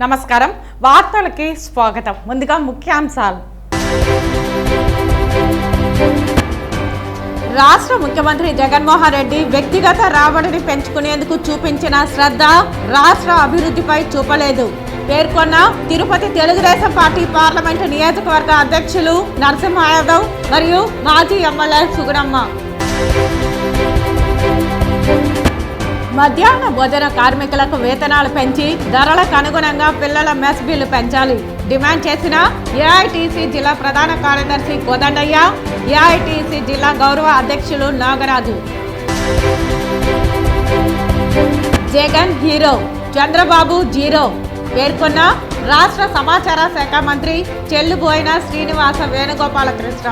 నమస్కారం వార్తలకి స్వాగతం. ముందుగా ముఖ్యాంశాలు. రాష్ట్ర ముఖ్యమంత్రి జగన్మోహన్ రెడ్డి వ్యక్తిగత రాబడిని పెంచుకునేందుకు చూపించిన శ్రద్ధ రాష్ట్ర అభివృద్ధిపై చూపలేదు పేర్కొన్న తిరుపతి తెలుగుదేశం పార్టీ పార్లమెంటు నియోజకవర్గ అధ్యక్షులు నరసింహ యాదవ్ మరియు మాజీ ఎమ్మెల్యే సుగుణమ్మ. మధ్యాహ్న భోజన కార్మికులకు వేతనాలు పెంచి ధరలకు అనుగుణంగా పిల్లల మెస్ బిల్లు పెంచాలి డిమాండ్ చేసిన ఏఐటీసీ జిల్లా ప్రధాన కార్యదర్శి కోదండయ్య, ఏఐటీసీ జిల్లా గౌరవ అధ్యక్షులు నాగరాజు. జగన్ హీరో, చంద్రబాబు జీరో పేర్కొన్న రాష్ట్ర సమాచార శాఖ మంత్రి చెల్లుబోయిన శ్రీనివాస వేణుగోపాలకృష్ణ.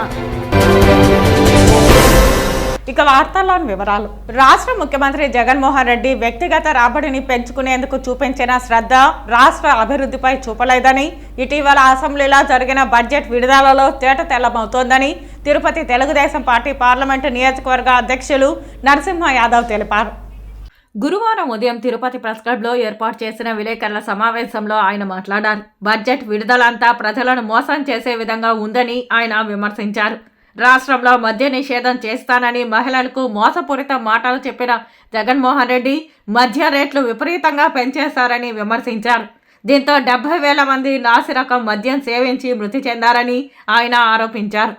ఇక వార్తల్లోని వివరాలు. రాష్ట్ర ముఖ్యమంత్రి జగన్మోహన్ రెడ్డి వ్యక్తిగత రాబడిని పెంచుకునేందుకు చూపించిన శ్రద్ధ రాష్ట్ర అభివృద్ధిపై చూపలేదని ఇటీవల అసెంబ్లీలో జరిగిన బడ్జెట్ విడుదలలో తేటతెల్లమవుతోందని తిరుపతి తెలుగుదేశం పార్టీ పార్లమెంటు నియోజకవర్గ అధ్యక్షులు నరసింహ యాదవ్ తెలిపారు. గురువారం ఉదయం తిరుపతి ప్రెస్ క్లబ్లో ఏర్పాటు చేసిన విలేకరుల సమావేశంలో ఆయన మాట్లాడారు. బడ్జెట్ విడుదలంతా ప్రజలను మోసం చేసే విధంగా ఉందని ఆయన విమర్శించారు. రాష్ట్రంలో మద్య నిషేధం చేస్తానని మహిళలకు మోసపూరిత మాటలు చెప్పిన జగన్మోహన్ రెడ్డి మద్య రేట్లు విపరీతంగా పెంచేశారని విమర్శించారు. దీంతో 70,000 మంది నాసిరకం మద్యం సేవించి మృతి చెందారని ఆయన ఆరోపించారు.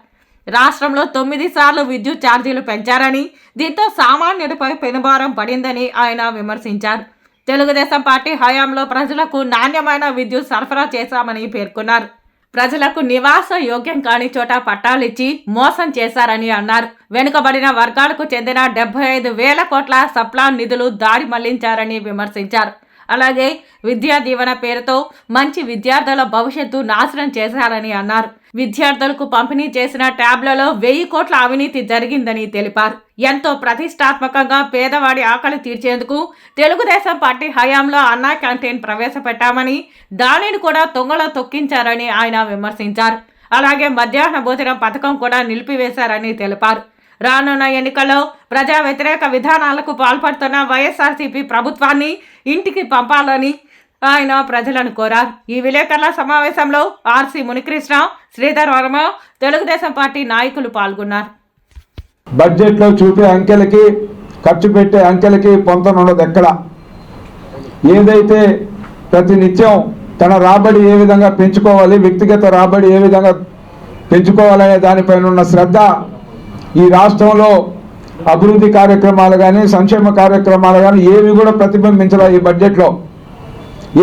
రాష్ట్రంలో 9 సార్లు విద్యుత్ ఛార్జీలు పెంచారని, దీంతో సామాన్యుడిపై పెనుభారం పడిందని ఆయన విమర్శించారు. తెలుగుదేశం పార్టీ హయాంలో ప్రజలకు నాణ్యమైన విద్యుత్ సరఫరా చేశామని పేర్కొన్నారు. ప్రజలకు నివాస యోగ్యం కాని చోట పట్టాలిచ్చి మోసం చేశారని అన్నారు. వెనుకబడిన వర్గాలకు చెందిన 75,000 కోట్ల సప్లాన్ నిధులు దారి మళ్లించారని విమర్శించారు. అలాగే విద్యా దీవెన పేరుతో మంచి విద్యార్థుల భవిష్యత్తు నాశనం చేశారని అన్నారు. విద్యార్థులకు పంపిణీ చేసిన ట్యాబ్లలో 1,000 కోట్ల అవినీతి జరిగిందని తెలిపారు. ఎంతో ప్రతిష్టాత్మకంగా పేదవాడి ఆకలి తీర్చేందుకు తెలుగుదేశం పార్టీ హయాంలో అన్నా క్యాంటీన్ ప్రవేశపెట్టామని, దానిని కూడా తొంగలో తొక్కించారని ఆయన విమర్శించారు. అలాగే మధ్యాహ్న భోజనం పథకం కూడా నిలిపివేశారని తెలిపారు. రానున్న ఎన్నికల్లో ప్రజా వ్యతిరేక విధానాలకు పాల్పడుతున్న వైఎస్ఆర్సీపీ ప్రభుత్వాన్ని ఇంటికి పంపాలని ఆయన ప్రజలను కోరారు. ఈ విలేకరుల సమావేశంలో ఆర్సీ మునికృష్ణ, శ్రీధర్ వర్మ, తెలుగుదేశం పార్టీ నాయకులు పాల్గొన్నారు. బడ్జెట్లో చూపే అంకెలకి, ఖర్చు పెట్టే అంకెలకి పొంతనున్నది ఎక్కడ. ఏదైతే ప్రతి నిత్యం తన రాబడి ఏ విధంగా పెంచుకోవాలి, వ్యక్తిగత రాబడి ఏ విధంగా పెంచుకోవాలనే దానిపైన ఉన్న శ్రద్ధ ఈ రాష్ట్రంలో అభివృద్ధి కార్యక్రమాలు కానీ, సంక్షేమ కార్యక్రమాలు కానీ ఏవి కూడా ప్రతిబింబించరా. ఈ బడ్జెట్లో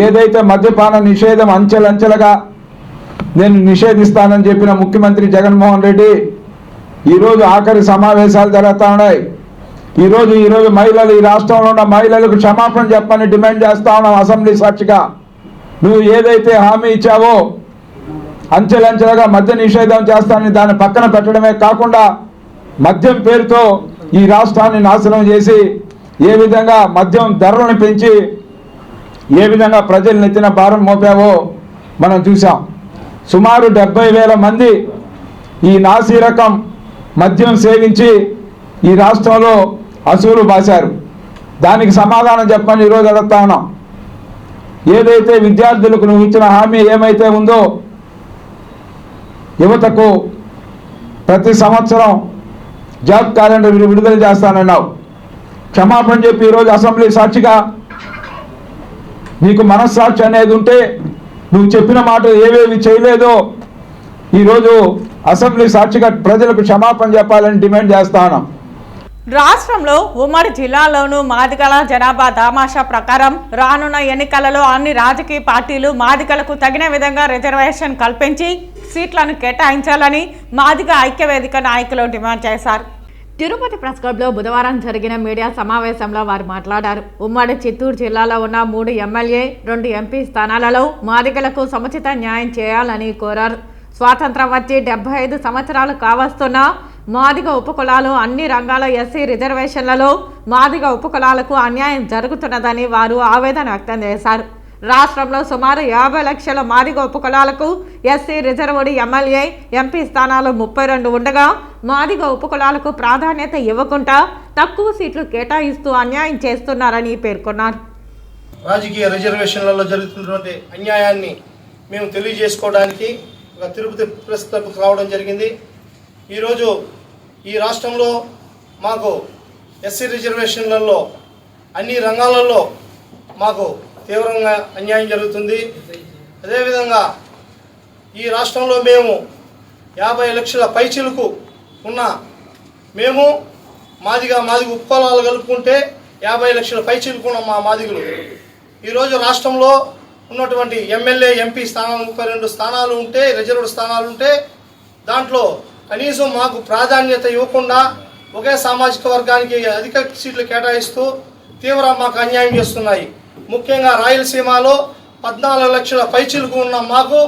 ఏదైతే మద్యపాన నిషేధం అంచెలంచెలుగా నేను నిషేధిస్తానని చెప్పిన ముఖ్యమంత్రి జగన్మోహన్ రెడ్డి ఈరోజు ఆఖరి సమావేశాలు జరుగుతూ ఉన్నాయి. ఈరోజు మహిళలు, ఈ రాష్ట్రంలో ఉన్న మహిళలకు క్షమాపణ చెప్పని డిమాండ్ చేస్తా ఉన్నాం. అసెంబ్లీ సాక్షిగా నువ్వు ఏదైతే హామీ ఇచ్చావో అంచెలంచెలుగా మద్య నిషేధం చేస్తానని దాన్ని పక్కన పెట్టడమే కాకుండా మద్యం పేరుతో ఈ రాష్ట్రాన్ని నాశనం చేసి ఏ విధంగా మద్యం ధరలను పెంచి ఏ విధంగా ప్రజలు ఎత్తిన భారం మోపావో మనం చూసాం. సుమారు 70,000 మంది ఈ నాసి రకం మద్యం సేవించి ఈ రాష్ట్రంలో అసూలు బాశారు. దానికి సమాధానం చెప్పని ఈరోజు అడుగుతా ఉన్నాం. ఏదైతే విద్యార్థులకు నువ్వు ఇచ్చిన హామీ ఏమైతే ఉందో, యువతకు ప్రతి సంవత్సరం జాబ్ క్యాలెండర్ విడుదల చేస్తానన్నావు. క్షమాపణ చెప్పి ఈరోజు అసెంబ్లీ సాక్షిగా నీకు మనస్సాక్షి అనేది ఉంటే నువ్వు చెప్పిన మాట ఏవేవి చేయలేదో ఈరోజు అసెంబ్లీ సాక్షిగా ప్రజలకు క్షమాపణ చెప్పాలని డిమాండ్ చేస్తాను. రాష్ట్రంలో ఉమ్మడి జిల్లాలోనూ మాదిగల జనాభా దామాషా ప్రకారం రానున్న ఎన్నికలలో అన్ని రాజకీయ పార్టీలు మాదిగలకు తగిన విధంగా రిజర్వేషన్ కల్పించి సీట్లను కేటాయించాలని మాదిగ ఐక్యవేదిక నాయకులు డిమాండ్ చేశారు. తిరుపతి ప్రెస్ క్లబ్లో బుధవారం జరిగిన మీడియా సమావేశంలో వారు మాట్లాడారు. ఉమ్మడి చిత్తూరు జిల్లాలో ఉన్న 3 ఎమ్మెల్యే, 2 ఎంపీ స్థానాలలో మాదిగలకు సముచిత న్యాయం చేయాలని కోరారు. స్వాతంత్రం వచ్చి 75 సంవత్సరాలు కావస్తున్నా మాదిగ ఉపకులాలు అన్ని రంగాల ఎస్సీ రిజర్వేషన్లలో మాదిగ ఉపకులాలకు అన్యాయం జరుగుతున్నదని వారు ఆవేదన వ్యక్తం చేశారు. రాష్ట్రంలో సుమారు 50 లక్షల మాదిగ ఉపకులాలకు ఎస్సీ రిజర్వ్డ్ ఎమ్మెల్యే, ఎంపీ స్థానాలు 32 ఉండగా మాదిగ ఉపకులాలకు ప్రాధాన్యత ఇవ్వకుండా తక్కువ సీట్లు కేటాయిస్తూ అన్యాయం చేస్తున్నారని పేర్కొన్నారు. రాజకీయ రిజర్వేషన్లలో జరుగుతున్నటువంటి అన్యాయాన్ని మేము తెలియజేసుకోవడానికి ఒక తిరుపతి ప్రెస్ క్లబ్కి రావడం జరిగింది. ఈరోజు ఈ రాష్ట్రంలో మాకు ఎస్సీ రిజర్వేషన్లలో అన్ని రంగాలలో మాకు తీవ్రంగా అన్యాయం జరుగుతుంది. అదేవిధంగా ఈ రాష్ట్రంలో మేము 50 లక్షల పైచిలుకు ఉన్న మేము మాది ఉపకులాలు కలుపుకుంటే 50 లక్షల పైచిలుకు ఉన్న మా మాదిగులు ఈరోజు రాష్ట్రంలో ఉన్నటువంటి ఎమ్మెల్యే ఎంపీ స్థానాలు 32 స్థానాలు ఉంటే, రిజర్వ్డ్ స్థానాలు ఉంటే దాంట్లో కనీసం మాకు ప్రాధాన్యత ఇవ్వకుండా ఒకే సామాజిక వర్గానికి అధిక సీట్లు కేటాయిస్తూ మాకు అన్యాయం చేస్తున్నాయి. ముఖ్యంగా రాయలసీమలో 14 లక్షల పైచిలుకు ఉన్న మాకు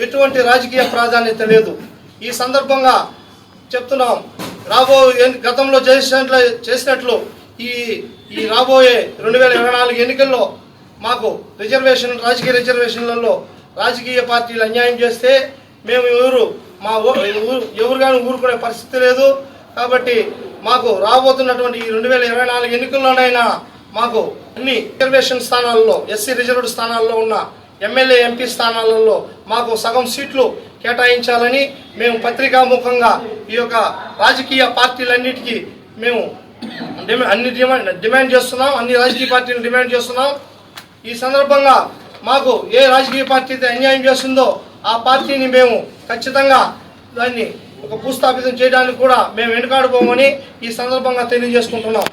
ఎటువంటి రాజకీయ ప్రాధాన్యత లేదు. ఈ సందర్భంగా చెప్తున్నాం, గతంలో చేసినట్లు ఈ రాబోయే 2024 ఎన్నికల్లో మాకు రాజకీయ రిజర్వేషన్లలో రాజకీయ పార్టీలు అన్యాయం చేస్తే మేము ఎవరు కానీ ఊరుకునే పరిస్థితి లేదు. కాబట్టి మాకు రాబోతున్నటువంటి ఈ 2024 ఎన్నికల్లోనైనా మాకు అన్ని రిజర్వేషన్ స్థానాల్లో, ఎస్సీ రిజర్వ్డ్ స్థానాల్లో ఉన్న ఎమ్మెల్యే ఎంపీ స్థానాలలో మాకు సగం సీట్లు కేటాయించాలని మేము పత్రికాముఖంగా ఈ యొక్క రాజకీయ పార్టీలన్నిటికీ మేము డిమాండ్ చేస్తున్నాం. అన్ని రాజకీయ పార్టీలు డిమాండ్ చేస్తున్నాం. ఈ సందర్భంగా మాకు ఏ రాజకీయ పార్టీ అయితే అన్యాయం చేస్తుందో ఆ పార్టీని మేము ఖచ్చితంగా దాన్ని ఒక భూస్థాపితం చేయడానికి కూడా మేము వెనుకాడుకోమని ఈ సందర్భంగా తెలియజేసుకుంటున్నాం.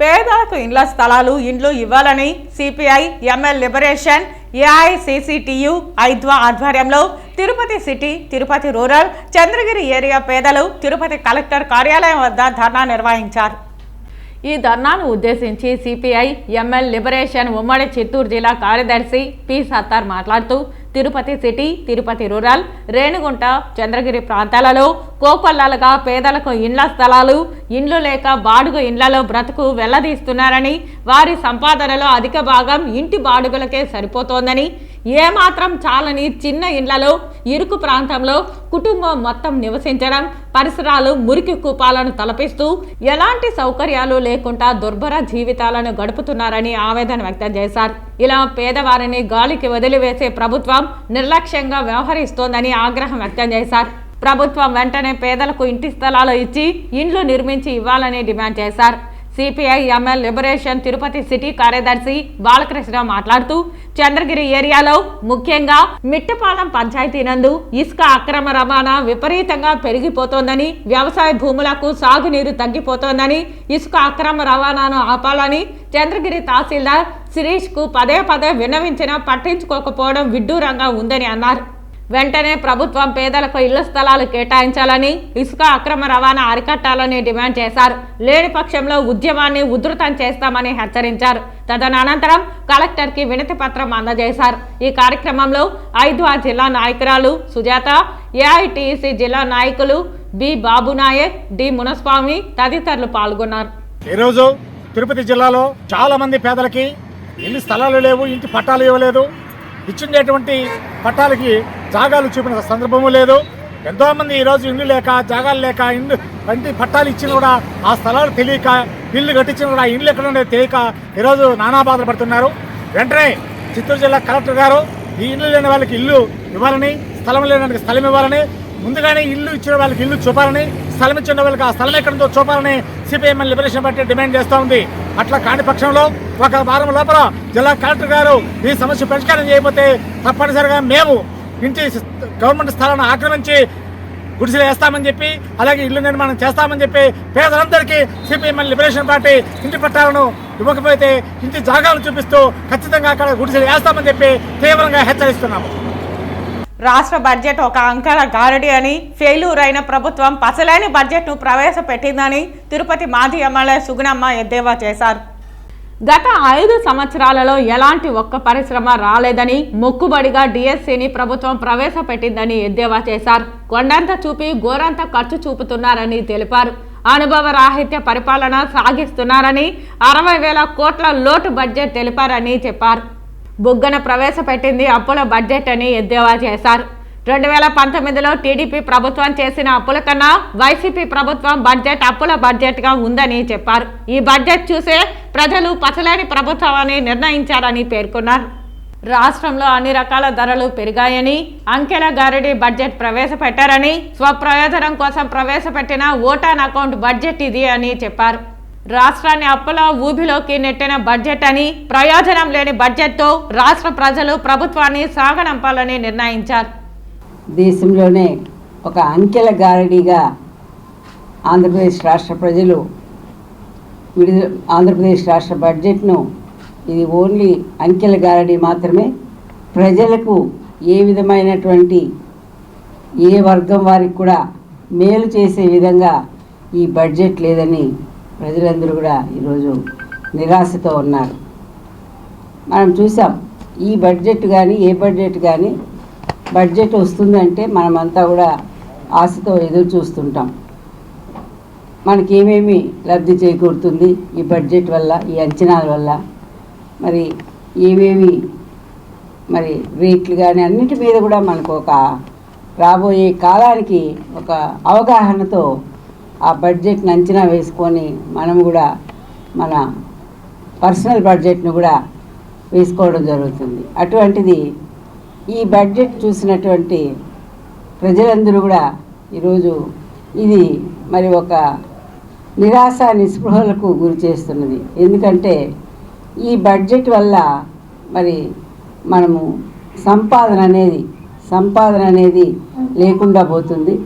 పేదలకు ఇండ్ల స్థలాలు ఇండ్లు ఇవ్వాలని సిపిఐ ఎంఎల్ లిబరేషన్ ఏఐసిసిటియు ఐద్వా ఆధ్వర్యంలో Tirupati city, Tirupati rural, Chandragiri area పేదలు తిరుపతి కలెక్టర్ కార్యాలయం వద్ద ధర్నా నిర్వహించారు. ఈ ధర్నాను ఉద్దేశించి సిపిఐ ఎంఎల్ లిబరేషన్ ఉమ్మడి చిత్తూరు జిల్లా కార్యదర్శి పి సత్తార్ మాట్లాడుతూ తిరుపతి సిటీ, తిరుపతి రూరల్, రేణిగుంట, చంద్రగిరి ప్రాంతాలలో కోకొల్లాలుగా పేదలకు ఇండ్ల స్థలాలు, ఇండ్లు లేక బాడుగ ఇండ్లలో బ్రతుకు వెళ్లదీస్తున్నారని, వారి సంపాదనలో అధిక భాగం ఇంటి బాడుగలకే సరిపోతోందని, ఏమాత్రం చాలని చిన్న ఇండ్లలో ఇరుకు ప్రాంతంలో కుటుంబం మొత్తం నివసించడం, పరిసరాలు మురికి కూపాలను తలపిస్తూ ఎలాంటి సౌకర్యాలు లేకుండా దుర్భర జీవితాలను గడుపుతున్నారని ఆవేదన వ్యక్తం చేశారు. ఇలా పేదవారిని గాలికి వదిలివేసే ప్రభుత్వం నిర్లక్ష్యంగా వ్యవహరిస్తోందని ఆగ్రహం వ్యక్తం చేశారు. ప్రభుత్వం వెంటనే పేదలకు ఇంటి స్థలాలు ఇచ్చి ఇండ్లు నిర్మించి ఇవ్వాలని డిమాండ్ చేశారు. CPI ML liberation Tirupati city కార్యదర్శి బాలకృష్ణ మాట్లాడుతూ చంద్రగిరి ఏరియాలో ముఖ్యంగా మిట్టపాలెం పంచాయతీ నందు ఇసుక అక్రమ రవాణా విపరీతంగా పెరిగిపోతోందని, వ్యవసాయ భూములకు సాగునీరు తగ్గిపోతోందని, ఇసుక అక్రమ రవాణాను ఆపాలని చంద్రగిరి తహసీల్దార్ శిరీష్ కు పదే విన్నవించినా పట్టించుకోకపోవడం విడ్డూరంగా ఉందని అన్నారు. వెంటనే ప్రభుత్వం పేదలకు ఇళ్ల స్థలాలు కేటాయించాలని, ఇసుక అక్రమ రవాణా అరికట్టాలని డిమాండ్ చేశారు. లేని పక్షంలో ఉద్యమాన్ని ఉధృతం చేస్తామని హెచ్చరించారు. తదనంతరం కలెక్టర్కి వినతి పత్రం అందజేశారు. ఈ కార్యక్రమంలో ఐద్వా జిల్లా నాయకురాలు సుజాత, ఏఐటిసి జిల్లా నాయకులు బి బాబునాయక్, డి మునస్వామి తదితరులు పాల్గొన్నారు. ఈరోజు తిరుపతి జిల్లాలో చాలా మంది పేదలకి ఇల్లు స్థలాలు లేవు, ఇంటి పట్టాలు ఇవ్వలేదు. ఇచ్చిండేటువంటి పట్టాలకి జాగాలు చూపిన సందర్భము లేదు. ఎంతోమంది ఈరోజు ఇండ్లు లేక, జాగాలు లేక, ఇండ్లు వంటి పట్టాలు ఇచ్చినా కూడా ఆ స్థలాలు తెలియక, ఇల్లు కట్టించినా కూడా ఇండ్లు ఎక్కడ ఉండేది తెలియక ఈరోజు నానా బాధలు పడుతున్నారు. వెంటనే చిత్తూరు జిల్లా కలెక్టర్ గారు ఈ ఇల్లు లేని వాళ్ళకి ఇల్లు ఇవ్వాలని, స్థలం లేని వాళ్ళకి స్థలం ఇవ్వాలని, ముందుగానే ఇల్లు ఇచ్చిన వాళ్ళకి ఇల్లు చూపాలని, స్థలం ఇచ్చిన వాళ్ళకి ఆ స్థలం ఎక్కడితో చూపాలని సిపిఎం లిబరేషన్ పార్టీ డిమాండ్ చేస్తూ ఉంది. అట్లా కాని పక్షంలో ఒక వారం లోపల జిల్లా కలెక్టర్ గారు ఈ సమస్య పరిష్కారం చేయకపోతే తప్పనిసరిగా మేము ఇంటి గవర్నమెంట్ స్థలాన్ని ఆక్రమించి గుడిసెలు వేస్తామని చెప్పి, అలాగే ఇల్లు నిర్మాణం చేస్తామని చెప్పి పేదలందరికీ సిపిఎం లిబరేషన్ పార్టీ ఇంటి పట్టాలను ఇవ్వకపోతే ఇంటి జాగాలను చూపిస్తూ ఖచ్చితంగా అక్కడ గుడిసెలు వేస్తామని చెప్పి తీవ్రంగా హెచ్చరిస్తున్నాము. రాష్ట్ర బడ్జెట్ ఒక అంకెల గారడి అని, ఫెయిల్యూర్ అయిన ప్రభుత్వం పసలేని బడ్జెట్ను ప్రవేశపెట్టిందని తిరుపతి మాజీ ఎమ్మెల్యే సుగుణమ్మ ఎద్దేవా చేశారు. గత 5 సంవత్సరాలలో ఎలాంటి ఒక్క పరిశ్రమ రాలేదని, మొక్కుబడిగా డిఎస్సిని ప్రభుత్వం ప్రవేశపెట్టిందని ఎద్దేవా చేశారు. కొండంత చూపి గోరంత ఖర్చు చూపుతున్నారని తెలిపారు. అనుభవ రాహిత్య పరిపాలన సాగిస్తున్నారని, 60,000 కోట్ల లోటు బడ్జెట్ తెలిపారని చెప్పారు. బుగ్గన ప్రవేశపెట్టింది అప్పుల బడ్జెట్ అని ఎద్దేవా చేశారు. 2019లో టీడీపీ ప్రభుత్వం చేసిన అప్పుల కన్నా వైసీపీ ప్రభుత్వం బడ్జెట్ అప్పుల బడ్జెట్గా ఉందని చెప్పారు. ఈ బడ్జెట్ చూసే ప్రజలు పసలేని ప్రభుత్వాన్ని నిర్ణయించారని పేర్కొన్నారు. రాష్ట్రంలో అన్ని రకాల ధరలు పెరిగాయని, అంకెల గారడీ బడ్జెట్ ప్రవేశపెట్టారని, స్వప్రయోజనం కోసం ప్రవేశపెట్టిన ఓటాన్ అకౌంట్ బడ్జెట్ ఇది అని చెప్పారు. రాష్ట్రాన్ని అప్పుల ఊబిలోకి నెట్టిన బడ్జెట్ అని, ప్రయోజనం లేని బడ్జెట్తో రాష్ట్ర ప్రజలు ప్రభుత్వాన్ని సాగనంపాలని నిర్ణయించారు. దేశంలోనే ఒక అంకెల గారడీగా ఆంధ్రప్రదేశ్ రాష్ట్ర ప్రజలు ఆంధ్రప్రదేశ్ రాష్ట్ర బడ్జెట్ను ఇది ఓన్లీ అంకెల గారడీ మాత్రమే, ప్రజలకు ఏ విధమైనటువంటి ఏ వర్గం వారికి కూడా మేలు చేసే విధంగా ఈ బడ్జెట్ లేదని ప్రజలందరూ కూడా ఈరోజు నిరాశతో ఉన్నారు. మనం చూసాం ఈ బడ్జెట్ కానీ ఏ బడ్జెట్ కానీ బడ్జెట్ వస్తుందంటే మనమంతా కూడా ఆశతో ఎదురు చూస్తుంటాం. మనకి ఏమేమి లబ్ధి చేకూరుతుంది ఈ బడ్జెట్ వల్ల, ఈ అంచనాల వల్ల, మరి ఏమేమి మరి రేట్లు కానీ అన్నిటి మీద కూడా మనకు ఒక రాబోయే కాలానికి ఒక అవగాహనతో ఆ బడ్జెట్ని అంచనా వేసుకొని మనం కూడా మన పర్సనల్ బడ్జెట్ను కూడా వేసుకోవడం జరుగుతుంది. అటువంటిది ఈ బడ్జెట్ చూసినటువంటి ప్రజలందరూ కూడా ఈరోజు ఇది మరి ఒక నిరాశ నిస్పృహలకు గురి చేస్తున్నది. ఎందుకంటే ఈ బడ్జెట్ వల్ల మరి మనము సంపాదన అనేది లేకుండా పోతుంది.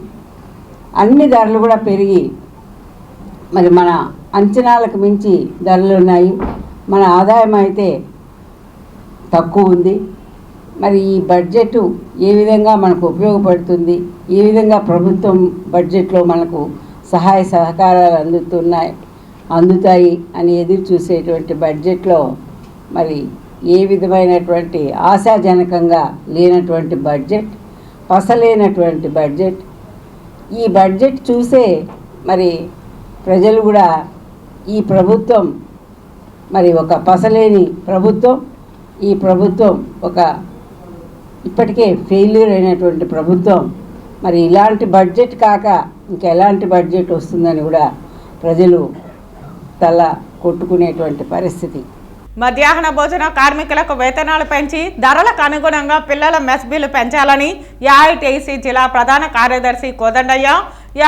అన్ని ధరలు కూడా పెరిగి మరి మన అంచనాలకు మించి ధరలు ఉన్నాయి. మన ఆదాయం అయితే తక్కువ ఉంది. మరి ఈ బడ్జెట్ ఏ విధంగా మనకు ఉపయోగపడుతుంది, ఏ విధంగా ప్రభుత్వం బడ్జెట్లో మనకు సహాయ సహకారాలు అందుతాయి అని ఎదురు చూసేటువంటి బడ్జెట్లో మరి ఏ విధమైనటువంటి ఆశాజనకంగా లేనటువంటి బడ్జెట్, పసలేనటువంటి బడ్జెట్. ఈ బడ్జెట్ చూసే మరి ప్రజలు కూడా ఈ ప్రభుత్వం మరి ఒక పసలేని ప్రభుత్వం, ఈ ప్రభుత్వం ఒక ఇప్పటికే ఫెయిల్యూర్ అయినటువంటి ప్రభుత్వం, మరి ఇలాంటి బడ్జెట్ కాక ఇంకా ఎలాంటి బడ్జెట్ వస్తుందని కూడా ప్రజలు తల కొట్టుకునేటువంటి పరిస్థితి. మధ్యాహ్న భోజన కార్మికులకు వేతనాలు పెంచి ధరలకు అనుగుణంగా పిల్లల మెస్ బిల్లు పెంచాలని ఏఐటీసీ జిల్లా ప్రధాన కార్యదర్శి కోదండయ్య,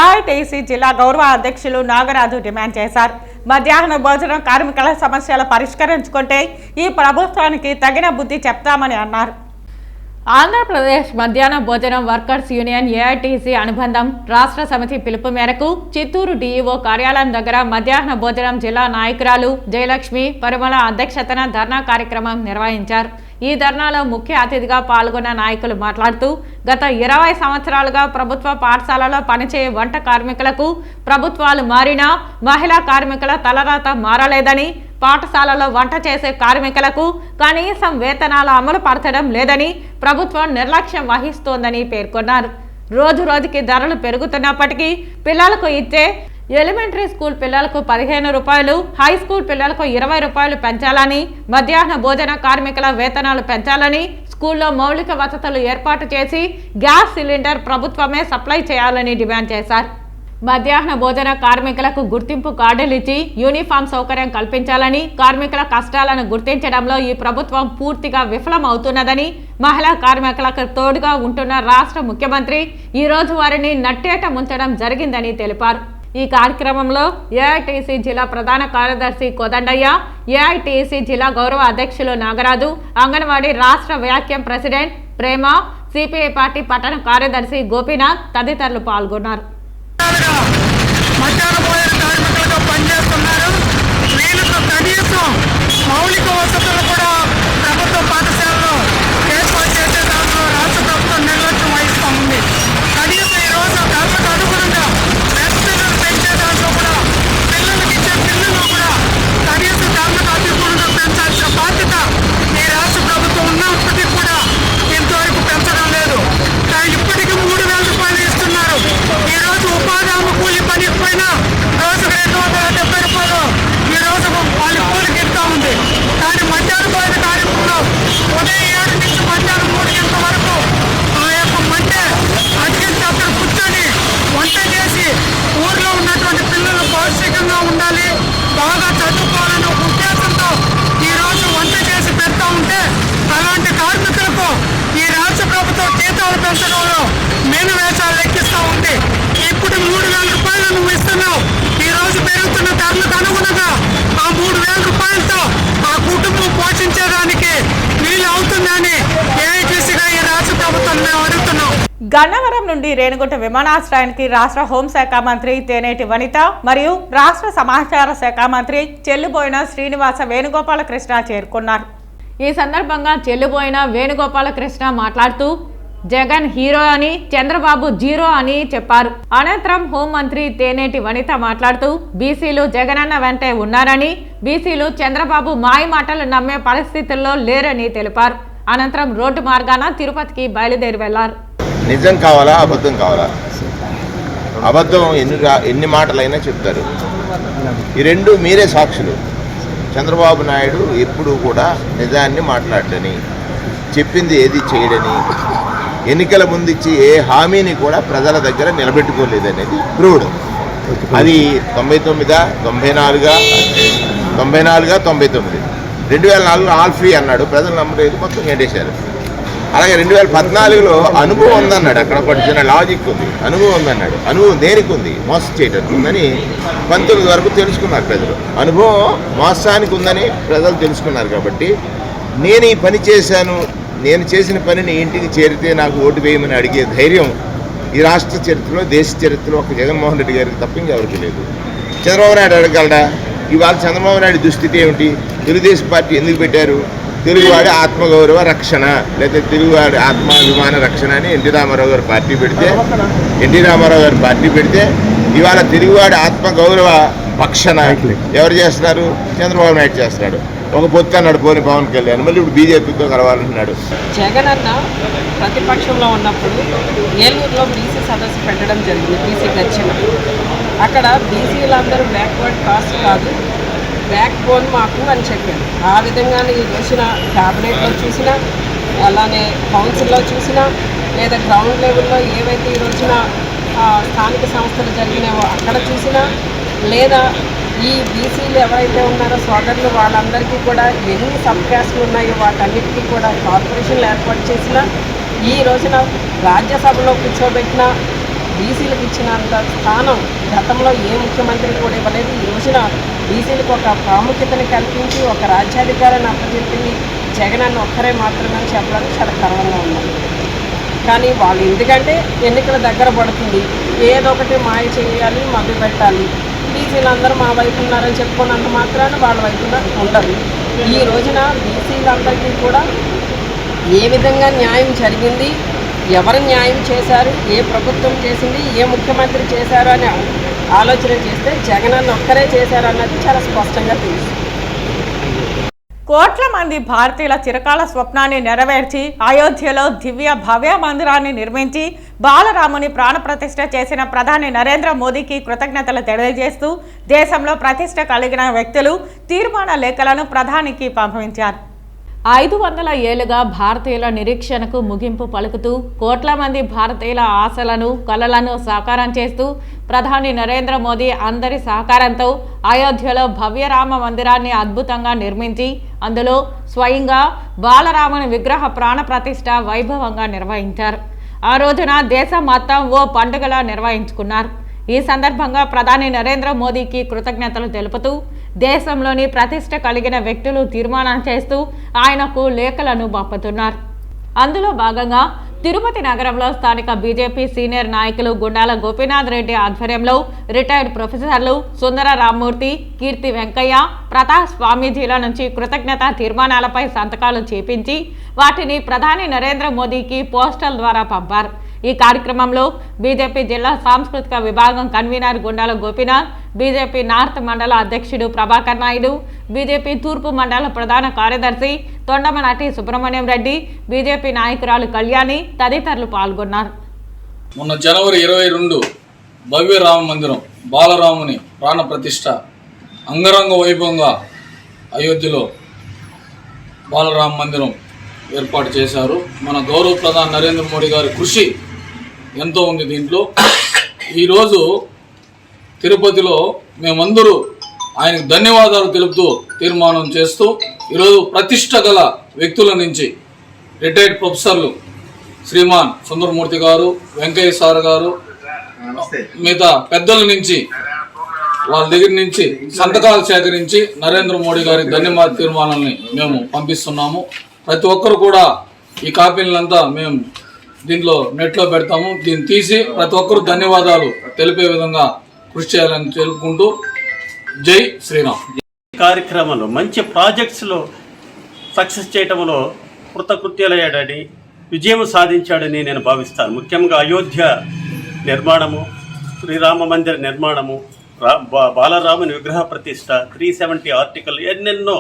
ఏఐటీసీ జిల్లా గౌరవ అధ్యక్షులు నాగరాజు డిమాండ్ చేశారు. మధ్యాహ్న భోజనం కార్మికుల సమస్యలు పరిష్కరించుకుంటే ఈ ప్రభుత్వానికి తగిన బుద్ధి చెప్తామని అన్నారు. ఆంధ్రప్రదేశ్ మధ్యాహ్న భోజనం వర్కర్స్ యూనియన్ ఏఐటీసీ అనుబంధం రాష్ట్ర సమితి పిలుపు మేరకు చిత్తూరు డీఈఓ కార్యాలయం దగ్గర మధ్యాహ్న భోజనం జిల్లా నాయకురాలు జయలక్ష్మి పరిమళ అధ్యక్షతన ధర్నా కార్యక్రమం నిర్వహించారు. ఈ ధర్నాలో ముఖ్య అతిథిగా పాల్గొన్న నాయకులు మాట్లాడుతూ గత 20 సంవత్సరాలుగా ప్రభుత్వ పాఠశాలలో పనిచేయే వంట కార్మికులకు ప్రభుత్వాలు మారినా మహిళా కార్మికుల తలరాత మారలేదని, పాఠశాలలో వంట చేసే కార్మికులకు కనీసం వేతనాలు అమలు పరచడం లేదని ప్రభుత్వం నిర్లక్ష్యం వహిస్తోందని పేర్కొన్నారు. రోజు రోజుకి ధరలు పెరుగుతున్నప్పటికీ పిల్లలకు ఇచ్చే ఎలిమెంటరీ స్కూల్ పిల్లలకు 15 రూపాయలు, హై స్కూల్ పిల్లలకు 20 రూపాయలు పెంచాలని, మధ్యాహ్న భోజన కార్మికుల వేతనాలు పెంచాలని, స్కూల్లో మౌలిక వసతులు ఏర్పాటు చేసి గ్యాస్ సిలిండర్ ప్రభుత్వమే సప్లై చేయాలని డిమాండ్ చేశారు. మధ్యాహ్న భోజన కార్మికులకు గుర్తింపు కార్డులు ఇచ్చి యూనిఫామ్ సౌకర్యం కల్పించాలని, కార్మికుల కష్టాలను గుర్తించడంలో ఈ ప్రభుత్వం పూర్తిగా విఫలం అవుతున్నదని, మహిళా కార్మికులకు తోడుగా ఉంటున్న రాష్ట్ర ముఖ్యమంత్రి ఈ రోజు వారిని నట్టేట ముంచడం జరిగిందని తెలిపారు. ఈ కార్యక్రమంలో ఏఐటీసీ జిల్లా ప్రధాన కార్యదర్శి కోదండయ్య, ఏఐటీసీ జిల్లా గౌరవ అధ్యక్షులు నాగరాజు, అంగన్వాడీ రాష్ట్ర వ్యాఖ్యం ప్రెసిడెంట్ ప్రేమ, సిపిఐ పార్టీ పట్టణ కార్యదర్శి గోపీనాథ్ తదితరులు పాల్గొన్నారు. మౌలిక వసతులు కూడా ప్రభుత్వ పాఠశాలలో ఏర్పాటు చేసే దాంట్లో రాష్ట్ర ప్రభుత్వం నిర్లక్ష్యం వహిస్తూ ఉంది. కనీసం ఈరోజు ధరలకు అనుగుణంగా మెస్సులను పెంచే దాంట్లో కూడా పిల్లలకి ఇచ్చే బిల్లులు కూడా కనీసం ధరలకు అనుగుణంగా పెంచాల్సిన బాధ్యత ఈ రాష్ట్ర ప్రభుత్వం ఉన్నప్పటికీ కూడా ఇంతవరకు పెంచడం లేదు. ఇప్పటికీ 3,000 రూపాయలు ఇస్తున్నారు. ఈరోజు ఉపాధి హామీ కూలి పనికి పోయినా రోజుకు 270 రూపాయలు ఈ రోజు వాళ్ళ కూలికి ఇస్తూ ఉంది. కానీ మధ్యాహ్న భోజన కార్యక్రమంలో 3,000 రూపాయలు నువ్వు ఇస్తున్నావు. ఈ రోజు పెరుగుతున్న ధరలకు అనుగుణంగా ఆ 3,000 రూపాయలతో ఆ కుటుంబం పోషించేదానికి వీలు అవుతుందని ఏఐటీసీగా ఈ రాష్ట్ర ప్రభుత్వం మేము అడుగుతున్నాం. గన్నవరం నుండి రేణిగుంట విమానాశ్రయానికి రాష్ట్ర హోంశాఖ మంత్రి తేనేటి వనిత మరియు రాష్ట్ర సమాచార శాఖ మంత్రి చెల్లుబోయిన శ్రీనివాస వేణుగోపాలకృష్ణ చేరుకున్నారు. ఈ సందర్భంగా చెల్లుబోయిన వేణుగోపాలకృష్ణ మాట్లాడుతూ జగన్ హీరో అని, చంద్రబాబు జీరో అని చెప్పారు. అనంతరం హోంమంత్రి తేనేటి వనిత మాట్లాడుతూ బీసీలు జగనన్న వెంటే ఉన్నారని, బీసీలు చంద్రబాబు మాయ మాటలు నమ్మే పరిస్థితుల్లో లేరని తెలిపారు. అనంతరం రోడ్డు మార్గాన తిరుపతికి బయలుదేరి వెళ్లారు. నిజం కావాలా, అబద్ధం కావాలా? అబద్ధం ఎన్ని మాటలైనా చెప్తారు. ఈ రెండు మీరే సాక్షులు. చంద్రబాబు నాయుడు ఎప్పుడూ కూడా నిజాన్ని మాట్లాడని, చెప్పింది ఏది చేయడని, ఎన్నికల ముందు ఇచ్చి ఏ హామీని కూడా ప్రజల దగ్గర నిలబెట్టుకోలేదనేది ప్రూవ్డ్. అది 99, 94, 99, 2004 ఆల్ ఫ్రీ అన్నాడు, ప్రజలు నమ్మలేదు, మొత్తం గెంటేశారు. అలాగే 2014లో అనుభవం ఉందన్నాడు, అక్కడ ఒక చిన్న లాజిక్ ఉంది, అనుభవం ఉందన్నాడు. అనుభవం దేనికి ఉంది? మోసం చేయడానికి ఉందని 19 వరకు తెలుసుకున్నారు ప్రజలు. అనుభవం మోసానికి ఉందని ప్రజలు తెలుసుకున్నారు. కాబట్టి నేను ఈ పని చేశాను, నేను చేసిన పనిని ఇంటికి చేరితే నాకు ఓటు వేయమని అడిగే ధైర్యం ఈ రాష్ట్ర చరిత్రలో, దేశ చరిత్రలో ఒక జగన్మోహన్ రెడ్డి గారికి తప్ప ఇంకెవరికి లేదు. చంద్రబాబు నాయుడు అడగలడా? ఇవాళ చంద్రబాబు నాయుడు దుస్థితి ఏమిటి? తెలుగుదేశం పార్టీ ఎందుకు పెట్టారు? తెలుగువాడి ఆత్మగౌరవ రక్షణ, లేదా తెలుగువాడి ఆత్మాభిమాన రక్షణ అని ఎన్టీ రామారావు గారు పార్టీ పెడితే ఇవాళ తెలుగువాడి ఆత్మగౌరవ భక్షణ ఎవరు చేస్తున్నారు? చంద్రబాబు నాయుడు చేస్తున్నాడు. ఒక పొత్తు అన్నాడు పోని పవన్ కళ్యాణ్, మళ్ళీ ఇప్పుడు బీజేపీతో కలవాలంటున్నాడు. జగన్ అన్న ప్రతిపక్షంలో ఉన్నప్పుడు ఏలూరులో బీసీ సదస్సు పెట్టడం జరిగింది. బీసీ గర్జన. అక్కడ బీసీలందరూ బ్యాక్వర్డ్ కాస్ట్ కాదు, బ్యాక్ బోన్ మాకు అని చెప్పారు. ఆ విధంగానే ఈ రోజున క్యాబినెట్లో చూసినా, అలానే కౌన్సిల్లో చూసినా, లేదా గ్రౌండ్ లెవెల్లో ఏవైతే ఈ రోజున స్థానిక సంస్థలు జరిగినావో అక్కడ చూసినా, లేదా ఈ బీసీలు ఎవరైతే ఉన్నారో సోదరులు వాళ్ళందరికీ కూడా ఎన్ని సబ్ క్యాస్ట్లు ఉన్నాయో వాటన్నిటికీ కూడా కార్పొరేషన్లు ఏర్పాటు చేసిన, ఈ రోజున రాజ్యసభలో కూర్చోబెట్టిన బీసీలకు ఇచ్చినంత స్థానం గతంలో ఏ ముఖ్యమంత్రి కూడా ఇవ్వలేదు. ఈ రోజున బీసీలకు ఒక ప్రాముఖ్యతని కల్పించి ఒక రాజ్యాధికారాన్ని అప్పచెప్పింది జగన్ అన్న ఒక్కరే మాత్రమే చెప్పడానికి చాలా గర్వంగా ఉన్నాం. కానీ వాళ్ళు ఎందుకంటే ఎన్నికల దగ్గర పడుతుంది, ఏదో ఒకటి మాయ చేయాలి, మభ్య పెట్టాలి, బీసీలందరూ మా వైపు ఉన్నారని చెప్పుకున్నంత మాత్రాన వాళ్ళ వైపున ఉండరు. ఈ రోజున బీసీలందరికీ కూడా ఏ విధంగా న్యాయం జరిగింది, ఎవరు న్యాయం చేశారు, ఏ ప్రభుత్వం చేసింది, ఏ ముఖ్యమంత్రి చేశారు అని ఆలోచన చేస్తే జగనన్న ఒక్కరే చేశారు అన్నది చాలా స్పష్టంగా తెలుసు. కోట్ల మంది భారతీయుల చిరకాల స్వప్నాన్ని నెరవేర్చి అయోధ్యలో దివ్య భవ్య మందిరాన్ని నిర్మించి బాలరాముని ప్రాణప్రతిష్ఠ చేసిన ప్రధాని నరేంద్ర మోదీకి కృతజ్ఞతలు తెలియజేస్తూ దేశంలో ప్రతిష్ఠ కలిగిన వ్యక్తులు తీర్మాన లేఖలను ప్రధానికి పంపించారు. 500 ఏళ్లుగా భారతీయుల నిరీక్షణకు ముగింపు పలుకుతూ కోట్ల మంది భారతీయుల ఆశలను, కలలను సాకారం చేస్తూ ప్రధాని నరేంద్ర మోదీ అందరి సహకారంతో అయోధ్యలో భవ్యరామ మందిరాన్ని అద్భుతంగా నిర్మించి అందులో స్వయంగా బాలరాముని విగ్రహ ప్రాణ ప్రతిష్ఠ వైభవంగా నిర్వహించారు. ఆ రోజున దేశం మొత్తం ఓ పండుగలా నిర్వహించుకున్నారు. ఈ సందర్భంగా ప్రధాని నరేంద్ర మోదీకి కృతజ్ఞతలు తెలుపుతూ దేశంలోని ప్రతిష్ట కలిగిన వ్యక్తులు తీర్మానం చేస్తూ ఆయనకు లేఖలను పంపుతున్నారు. అందులో భాగంగా తిరుపతి నగరంలో స్థానిక బీజేపీ సీనియర్ నాయకులు గుండాల గోపీనాథ్ రెడ్డి ఆధ్వర్యంలో రిటైర్డ్ ప్రొఫెసర్లు సుందర రామ్మూర్తి, కీర్తి వెంకయ్య, ప్రతాప్ స్వామీజీల నుంచి కృతజ్ఞత తీర్మానాలపై సంతకాలు చేపించి వాటిని ప్రధాని నరేంద్ర మోదీకి పోస్టల్ ద్వారా పంపారు. ఈ కార్యక్రమంలో బీజేపీ జిల్లా సాంస్కృతిక విభాగం convener Gundala Gopinath, BJP north మండల అధ్యక్షుడు ప్రభాకర్ నాయుడు, బీజేపీ తూర్పు మండల ప్రధాన కార్యదర్శి తొండమనాటి సుబ్రహ్మణ్యం రెడ్డి, బీజేపీ నాయకురాలు కళ్యాణి తదితరులు పాల్గొన్నారు. మొన్న జనవరి 22 భవ్య రామ మందిరం బాలరాముని ప్రాణ ప్రతిష్ఠ అంగరంగ వైభవంగా అయోధ్యలో బాలరామ మందిరం ఏర్పాటు చేశారు. మన గౌరవ ప్రధాని నరేంద్ర మోడీ గారి కృషి ఎంతో ఉంది దీంట్లో. ఈరోజు తిరుపతిలో మేమందరూ ఆయనకు ధన్యవాదాలు తెలుపుతూ తీర్మానం చేస్తూ ఈరోజు ప్రతిష్ట గల వ్యక్తుల నుంచి రిటైర్డ్ ప్రొఫెసర్లు శ్రీమాన్ సుందరమూర్తి గారు, వెంకయ్య సార్ గారు, మిగతా పెద్దల నుంచి వాళ్ళ దగ్గర నుంచి సంతకాలు సేకరించి నరేంద్ర మోడీ గారి ధన్యవాద తీర్మానాన్ని మేము పంపిస్తున్నాము. ప్రతి ఒక్కరు కూడా ఈ కాపీలంతా మేము దీంట్లో నెట్లో పెడతాము. దీన్ని తీసి ప్రతి ఒక్కరు ధన్యవాదాలు తెలిపే విధంగా కృషి చేయాలని తెలుపుకుంటూ జై శ్రీరామ్. కార్యక్రమంలో మంచి ప్రాజెక్ట్స్లో సక్సెస్ చేయటంలో కృతకృత్యాలయ్యాడని విజయం సాధించాడని నేను భావిస్తాను. ముఖ్యంగా అయోధ్య నిర్మాణము, శ్రీరామ మందిర నిర్మాణము, బాలరాముని విగ్రహ ప్రతిష్ట, 370 ఆర్టికల్, ఎన్నెన్నో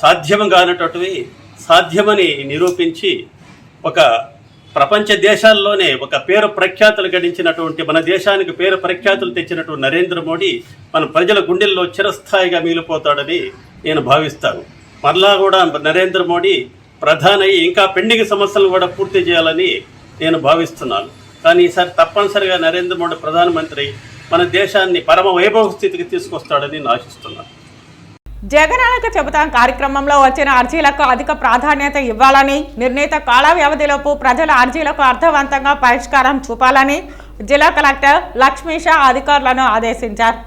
సాధ్యం కానటువంటివి సాధ్యమని నిరూపించి ఒక ప్రపంచ దేశాల్లోనే ఒక పేరు ప్రఖ్యాతులు గడించినటువంటి, మన దేశానికి పేరు ప్రఖ్యాతులు తెచ్చినటువంటి నరేంద్ర మోడీ మన ప్రజల గుండెల్లో చిరస్థాయిగా మిగిలిపోతాడని నేను భావిస్తాను. మరలా కూడా నరేంద్ర మోడీ ప్రధాని ఇంకా పెండింగ్ సమస్యలను కూడా పూర్తి చేయాలని నేను భావిస్తున్నాను. కానీ ఈసారి తప్పనిసరిగా నరేంద్ర మోడీ ప్రధానమంత్రి మన దేశాన్ని పరమ వైభవ స్థితికి తీసుకొస్తాడని నేను ఆశిస్తున్నాను. జగనన్నకు చెబుతాం కార్యక్రమంలో వచ్చిన అర్జీలకు అధిక ప్రాధాన్యత ఇవ్వాలని, నిర్ణీత కాల వ్యవధిలోపు ప్రజల అర్జీలకు అర్థవంతంగా పరిష్కారం చూపాలని జిల్లా కలెక్టర్ లక్ష్మీషా అధికారులను ఆదేశించారు.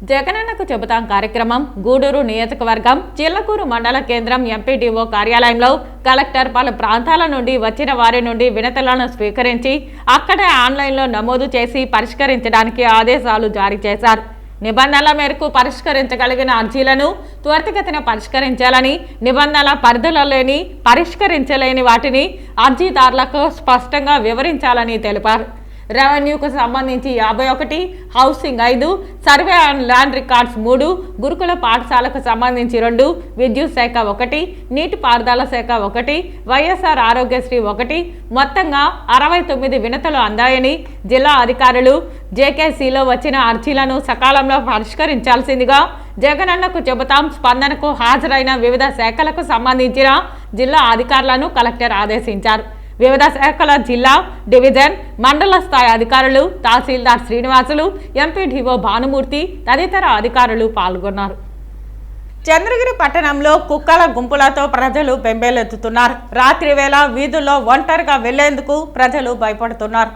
జగనన్నకు చెబుతాం కార్యక్రమం గూడూరు నియోజకవర్గం చిల్లకూరు మండల కేంద్రం ఎంపీడీఓ కార్యాలయంలో కలెక్టర్ పలు ప్రాంతాల నుండి వచ్చిన వారి నుండి వినతులను స్వీకరించి అక్కడే ఆన్లైన్లో నమోదు చేసి పరిష్కరించడానికి ఆదేశాలు జారీ చేశారు. నిబంధనల మేరకు పరిష్కరించగలిగిన అర్జీలను త్వరితగతిన పరిష్కరించాలని, నిబంధనల పరిధిలోని పరిష్కరించలేని వాటిని అర్జీదారులకు స్పష్టంగా వివరించాలని తెలిపారు. రెవెన్యూకు సంబంధించి 51, housing 5, survey and land records 3, గురుకుల పాఠశాలకు సంబంధించి 2, విద్యుత్ శాఖ 1, నీటిపారుదల శాఖ 1, వైఎస్ఆర్ ఆరోగ్యశ్రీ 1, మొత్తంగా 69 వినతులు అందాయని జిల్లా అధికారులు జేకేసీలో వచ్చిన అర్జీలను సకాలంలో పరిష్కరించాల్సిందిగా జగనన్నకు చెబుతాం స్పందనకు హాజరైన వివిధ శాఖలకు సంబంధించిన జిల్లా అధికారులను కలెక్టర్ ఆదేశించారు. వివిధ శాఖల జిల్లా, డివిజన్, మండల స్థాయి అధికారులు, తహసీల్దార్ శ్రీనివాసులు, ఎంపీడీఓ భానుమూర్తి తదితర అధికారులు పాల్గొన్నారు. చంద్రగిరి పట్టణంలో కుక్కల గుంపులతో ప్రజలు బెంబేలెత్తుతున్నారు. రాత్రి వేళ వీధుల్లో ఒంటరిగా వెళ్లేందుకు ప్రజలు భయపడుతున్నారు.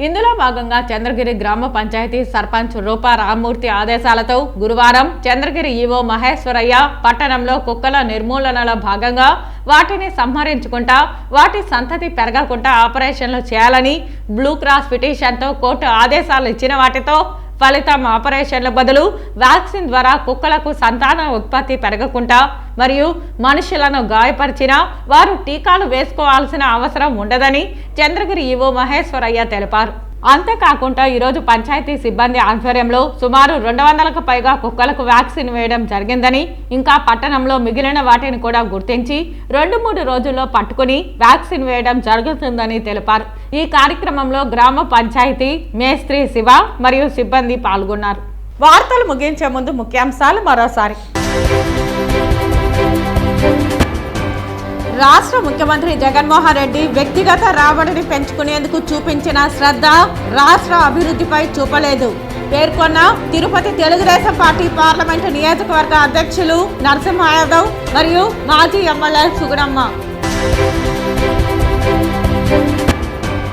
ఇందులో భాగంగా చంద్రగిరి గ్రామ పంచాయతీ సర్పంచ్ రూపా రామ్మూర్తి ఆదేశాలతో గురువారం చంద్రగిరి ఈవో మహేశ్వరయ్య పట్టణంలో కుక్కల నిర్మూలనలో భాగంగా వాటిని సంహరించుకుంటా వాటి సంతతి పెరగకుండా ఆపరేషన్లు చేయాలని బ్లూ క్రాస్ పిటిషన్తో కోర్టు ఆదేశాలు ఇచ్చిన వాటితో ఫలితం ఆపరేషన్ల బదులు వ్యాక్సిన్ ద్వారా కుక్కలకు సంతాన ఉత్పత్తి పెరగకుండా మరియు మనుషులను గాయపరిచినా వారు టీకాలు వేసుకోవాల్సిన అవసరం ఉండదని చంద్రగిరి ఈవో మహేశ్వరయ్య తెలిపారు. అంతేకాకుండా ఈరోజు పంచాయతీ సిబ్బంది ఆధ్వర్యంలో సుమారు 200కు పైగా కుక్కలకు వ్యాక్సిన్ వేయడం జరిగిందని, ఇంకా పట్టణంలో మిగిలిన వాటిని కూడా గుర్తించి 2-3 రోజుల్లో పట్టుకుని వ్యాక్సిన్ వేయడం జరుగుతుందని తెలిపారు. ఈ కార్యక్రమంలో గ్రామ పంచాయతీ మేస్త్రి శివ మరియు సిబ్బంది పాల్గొన్నారు. వార్తలు ముగించే ముందు ముఖ్యాంశాలు మరోసారి. రాష్ట్ర ముఖ్యమంత్రి జగన్మోహన్ రెడ్డి వ్యక్తిగత రాబడిని పెంచుకునేందుకు చూపించిన శ్రద్ధ రాష్ట్ర అభివృద్ధిపై చూపలేదు పేర్కొన్న తిరుపతి తెలుగుదేశం పార్టీ పార్లమెంటు నియోజకవర్గ అధ్యక్షులు నరసింహ యాదవ్ మరియు మాజీ ఎమ్మెల్యే సుగుణమ్మ.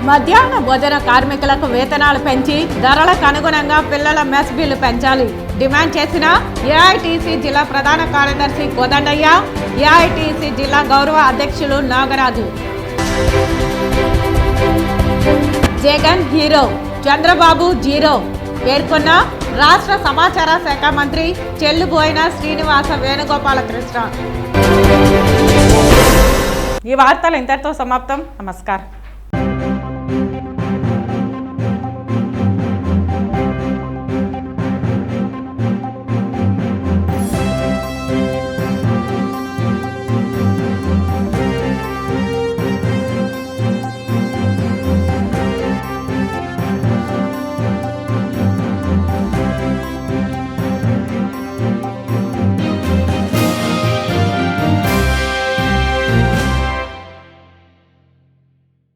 మధ్యాహ్న భోజన కార్మికులకు వేతనాలు పెంచి ధరలకు అనుగుణంగా పిల్లల మెస్ బిల్లు పెంచాలి డిమాండ్ చేసిన ఏఐటీసీ జిల్లా ప్రధాన కార్యదర్శి కోదండయ్య, ఏఐటీసీ జిల్లా గౌరవ అధ్యక్షులు నాగరాజు. జగన్ హీరో, చంద్రబాబు జీరో పేర్కొన్న రాష్ట్ర సమాచార శాఖ మంత్రి చెల్లుబోయిన శ్రీనివాస వేణుగోపాలకృష్ణ. ఈ వార్తలు ఇంతటితో సమాప్తం. నమస్కారం.